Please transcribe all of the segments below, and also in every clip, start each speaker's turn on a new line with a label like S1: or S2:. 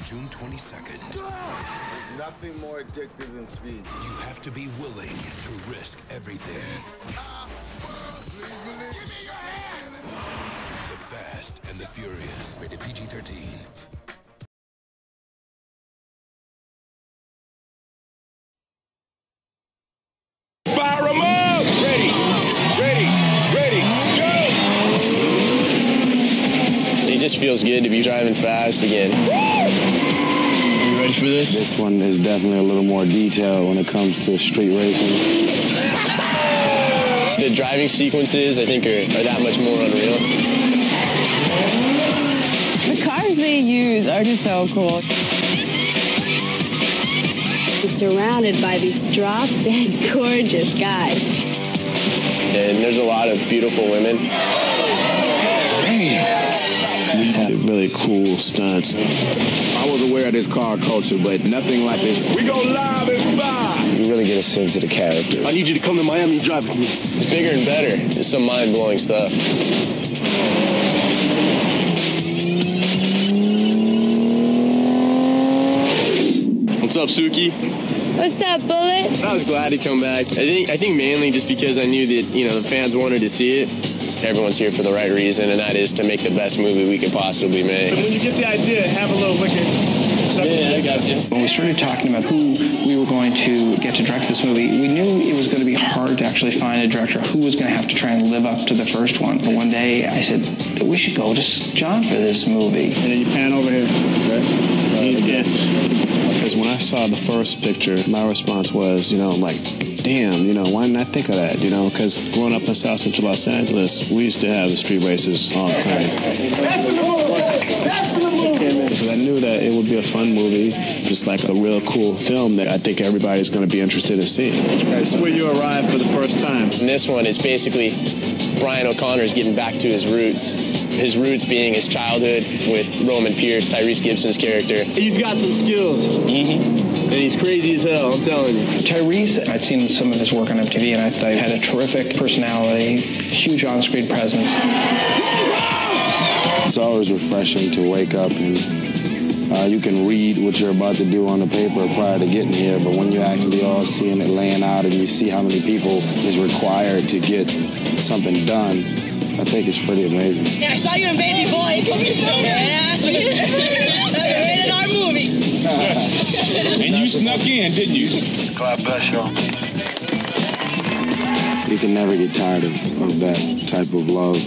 S1: June 22nd.
S2: There's nothing more addictive than speed.
S1: You have to be willing to risk everything.
S2: Give me your hand!
S1: The Fast and the Furious. Rated PG-13.
S3: Fire 'em up! Ready, ready, ready, go!
S4: It just feels good to be driving fast again. Are you ready for this?
S5: This one is definitely a little more detailed when it comes to street racing.
S4: The driving sequences, I think, are that much more unreal.
S6: The cars they use are just so cool.
S7: I'm surrounded by these drop-dead gorgeous guys.
S4: And there's a lot of beautiful women.
S5: We had really cool stunts.
S2: I was aware of this car culture, but nothing like this.
S3: We go live and vibe!
S4: You really get a sense of the characters.
S3: I need you to come to Miami and drive with me.
S4: It's bigger and better. It's some mind-blowing stuff. What's up, Suki?
S6: What's up, Bullet?
S4: I was glad to come back. I think mainly just because I knew that, the fans wanted to see it. Everyone's here for the right reason, and that is to make the best movie we could possibly make.
S3: When you get the idea, have a little wicked.
S4: Yeah, I got you.
S8: When we started talking about who we were going to get to direct this movie, we knew it was going to be hard to actually find a director who was going to have to try and live up to the first one. But one day I said, we should go to John for this movie.
S5: And then you pan over here, right?
S4: Yes.
S5: Because when I saw the first picture, my response was, I'm like, damn, why didn't I think of that? Because growing up in South Central Los Angeles, we used to have the street races all the time.
S3: That's in the movie! That's in the movie!
S5: Because I knew that it would be a fun movie, just like a real cool film that I think everybody's going to be interested in seeing.
S4: That's where you arrived for the first time. And this one is basically Brian O'Connor's getting back to his roots. His roots being his childhood with Roman Pierce, Tyrese Gibson's character. He's got some skills. And he's crazy as hell, I'm telling you.
S8: Tyrese, I'd seen some of his work on MTV, and I thought he had a terrific personality, huge on-screen presence.
S5: It's always refreshing to wake up and you can read what you're about to do on the paper prior to getting here, but when you actually all seeing it laying out and you see how many people is required to get something done, I think it's pretty amazing.
S9: Yeah, I saw you in Baby Boy. Yeah. Rated R movie.
S3: And you snuck in, didn't you?
S5: God bless y'all. You can never get tired of that type of love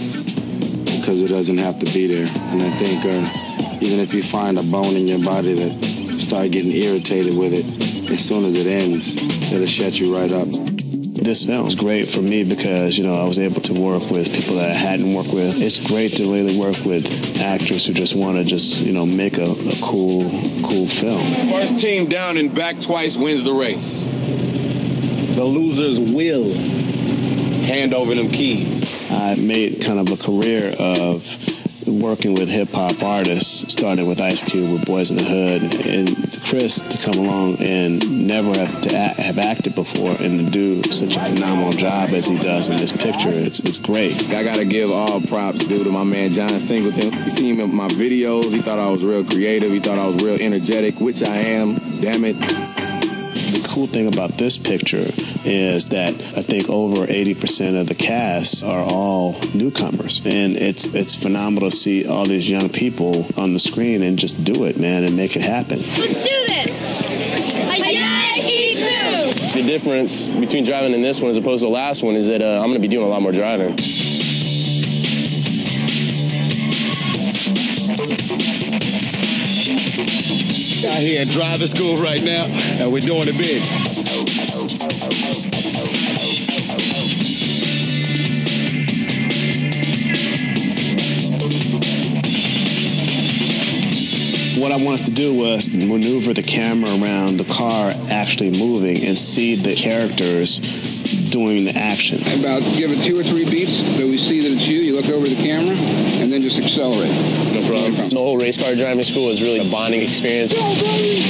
S5: because it doesn't have to be there. And I think even if you find a bone in your body that start getting irritated with it, as soon as it ends, it'll shut you right up. This film is great for me because, I was able to work with people that I hadn't worked with. It's great to really work with actors who just want to make a cool film.
S2: First team down and back twice wins the race. The losers will hand over them keys.
S5: I made kind of a career of working with hip-hop artists, starting with Ice Cube with Boys in the Hood, and Chris to come along and never have acted before and to do such a phenomenal job as he does in this picture. It's great.
S2: I gotta give all props due to my man John Singleton. You see him in my videos, he thought I was real creative, he thought I was real energetic, which I am, damn it.
S5: The cool thing about this picture is that I think over 80% of the cast are all newcomers. And it's phenomenal to see all these young people on the screen and just do it, man, and make it happen.
S9: Let's do this.
S4: The difference between driving in this one as opposed to the last one is that I'm going to be doing a lot more driving.
S2: Out here at driving school right now, and we're doing it big.
S5: What I wanted to do was maneuver the camera around the car actually moving and see the characters doing the action.
S10: About give it 2 or 3 beats that we see that it's you. You look over the camera and then just accelerate.
S4: No problem. The whole race car driving school is really a bonding experience.
S9: Go, buddy.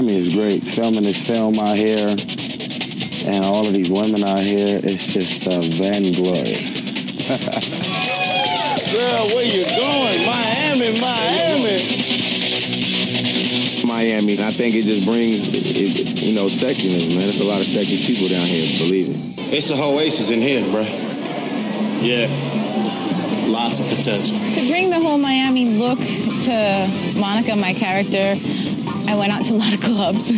S5: Miami is great. Filming this film out here and all of these women out here, it's just van glorious.
S2: Girl, where you going? Miami, Miami. Miami, I think it just brings, you know, sexiness, man. There's a lot of sexy people down here, believe me.
S3: It's a oasis in here, bro.
S4: Yeah. Lots of potential.
S6: To bring the whole Miami look to Monica, my character, I went out to a lot of clubs.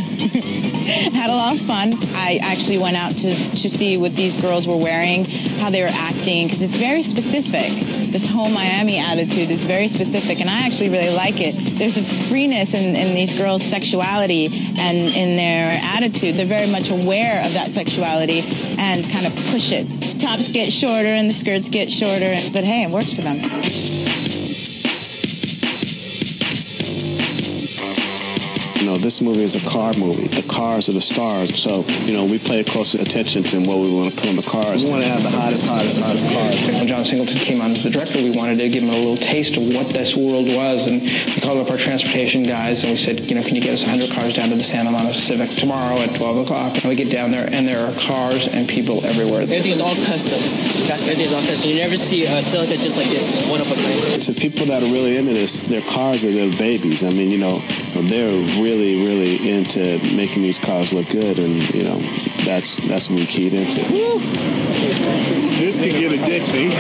S6: Had a lot of fun. I actually went out to see what these girls were wearing, how they were acting, because it's very specific. This whole Miami attitude is very specific, and I actually really like it. There's a freeness in these girls' sexuality and in their attitude. They're very much aware of that sexuality and kind of push it. Tops get shorter and the skirts get shorter, but hey, it works for them.
S3: You know, this movie is a car movie. The cars are the stars. So, you know, we pay close attention to what we want to put on the cars. We want to have the hottest cars.
S8: When John Singleton came on as the director, we wanted to give him a little taste of what this world was, and we called up our transportation guys and we said, you know, can you get us 100 cars down to the Santa Monica Civic tomorrow at 12 o'clock? And we get down there and there are cars and people everywhere.
S11: Everything's all custom. Everything's all custom. You never see a Celica just like this, one of a kind.
S3: To people that are really into this, their cars are their babies. I mean, you know, they're really into making these cars look good, and you know, that's what we keyed into. Woo.
S12: This could get addicting.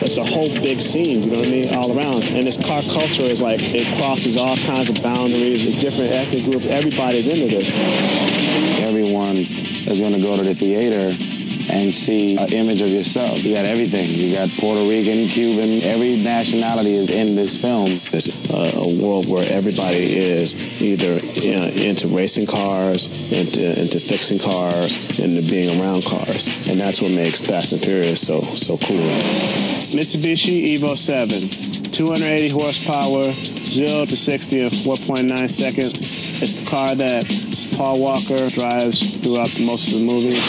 S3: It's a whole big scene, you know what I mean, all around. And this car culture is like, it crosses all kinds of boundaries. There's different ethnic groups. Everybody's into this.
S5: Everyone is going to go to the theater and see an image of yourself. You got everything. You got Puerto Rican, Cuban, every nationality is in this film.
S3: It's a world where everybody is either into racing cars, into fixing cars, into being around cars. And that's what makes Fast and Furious so cool. Mitsubishi Evo 7, 280 horsepower, 0 to 60 in 4.9 seconds. It's the car that Paul Walker drives throughout most of the movie.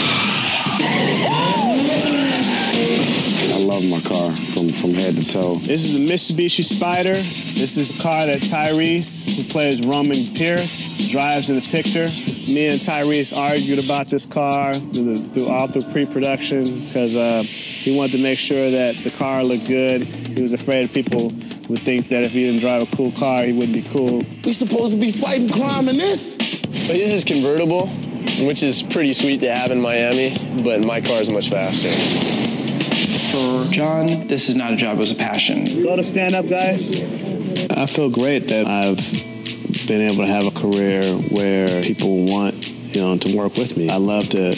S5: I love my car from head to toe.
S3: This is the Mitsubishi Spider. This is a car that Tyrese, who plays Roman Pierce, drives in the picture. Me and Tyrese argued about this car through pre-production because he wanted to make sure that the car looked good. He was afraid people would think that if he didn't drive a cool car, he wouldn't be cool.
S2: We supposed to be fighting crime in this?
S4: But this is convertible, which is pretty sweet to have in Miami, but my car is much faster.
S8: For John, this is not a job, it was a passion.
S3: Go to stand up, guys. I feel great that I've been able to have a career where people want, you know, to work with me. I love to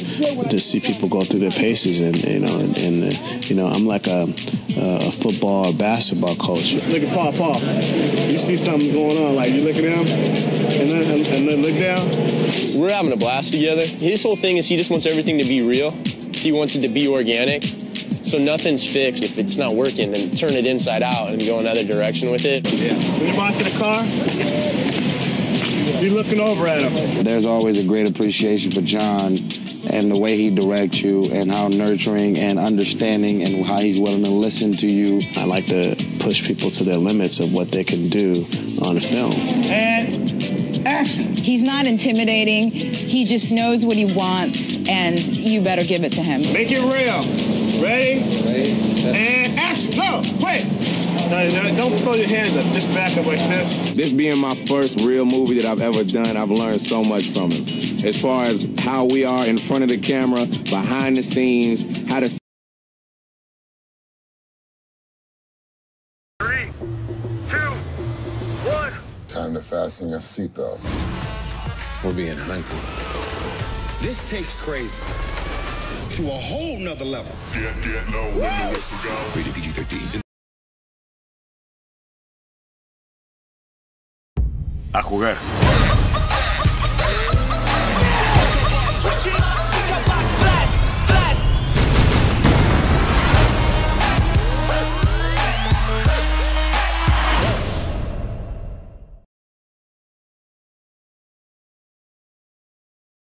S3: see people go through their paces, and you know, I'm like a football or basketball coach. Look at Paul. You see something going on, like you look at him, and then look down.
S4: We're having a blast together. His whole thing is he just wants everything to be real. He wants it to be organic. So nothing's fixed. If it's not working, then turn it inside out and go another direction with it.
S3: Yeah. When you bought to the car, you're looking over at him.
S5: There's always a great appreciation for John and the way he directs you and how nurturing and understanding and how he's willing to listen to you.
S3: I like to push people to their limits of what they can do on a film. And action.
S6: He's not intimidating. He just knows what he wants, and you better give it to him.
S3: Make it real. Ready? And action. Go. Quick. No, don't throw your hands up. Just back up like this.
S2: This being my first real movie that I've ever done, I've learned so much from him. As far as how we are in front of the camera, behind the scenes, how to...
S1: 3, 2, 1. Time to fasten your seatbelt. We're being hunted. This takes crazy to a whole nother level. Get low when the whistle goes. Rated PG-13. A jugar.